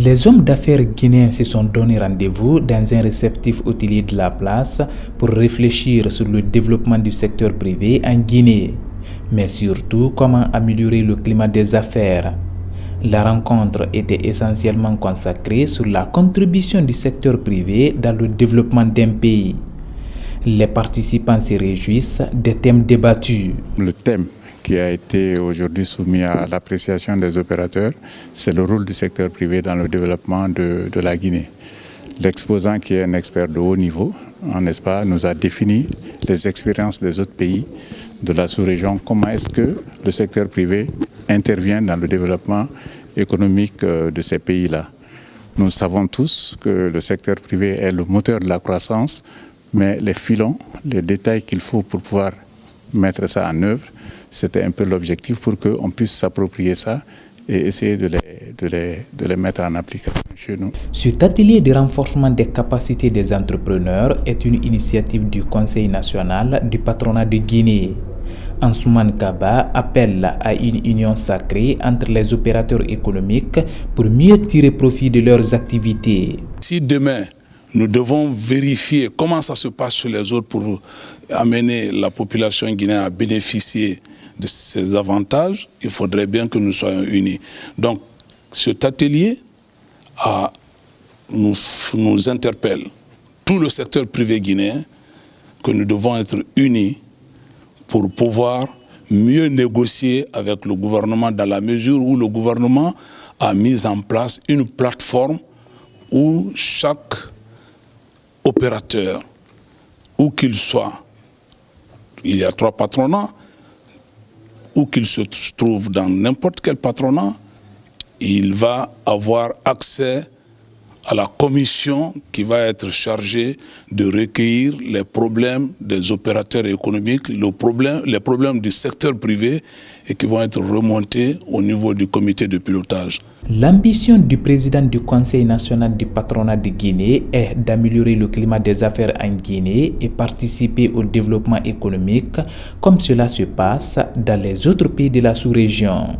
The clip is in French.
Les hommes d'affaires guinéens se sont donné rendez-vous dans un réceptif hôtelier de la place pour réfléchir sur le développement du secteur privé en Guinée, mais surtout comment améliorer le climat des affaires. La rencontre était essentiellement consacrée sur la contribution du secteur privé dans le développement d'un pays. Les participants se réjouissent des thèmes débattus. Le thème qui a été aujourd'hui soumis à l'appréciation des opérateurs, c'est le rôle du secteur privé dans le développement de la Guinée. L'exposant, qui est un expert de haut niveau, n'est-ce pas, nous a défini les expériences des autres pays de la sous-région, comment est-ce que le secteur privé intervient dans le développement économique de ces pays-là. Nous savons tous que le secteur privé est le moteur de la croissance, mais les filons, les détails qu'il faut pour pouvoir mettre ça en œuvre, c'était un peu l'objectif pour qu'on puisse s'approprier ça et essayer de les mettre en application chez nous. Cet atelier de renforcement des capacités des entrepreneurs est une initiative du Conseil national du patronat de Guinée. Ansoumane Kaba appelle à une union sacrée entre les opérateurs économiques pour mieux tirer profit de leurs activités. Si demain, nous devons vérifier comment ça se passe chez les autres pour amener la population guinéenne à bénéficier de ces avantages, il faudrait bien que nous soyons unis. Donc, cet atelier nous interpelle, tout le secteur privé guinéen, que nous devons être unis pour pouvoir mieux négocier avec le gouvernement dans la mesure où le gouvernement a mis en place une plateforme où chaque opérateur, où qu'il soit, il y a 3 patronats, où qu'il se trouve dans n'importe quel patronat, il va avoir accès à la commission qui va être chargée de recueillir les problèmes des opérateurs économiques, les problèmes du secteur privé et qui vont être remontés au niveau du comité de pilotage. L'ambition du président du Conseil national du patronat de Guinée est d'améliorer le climat des affaires en Guinée et participer au développement économique comme cela se passe dans les autres pays de la sous-région.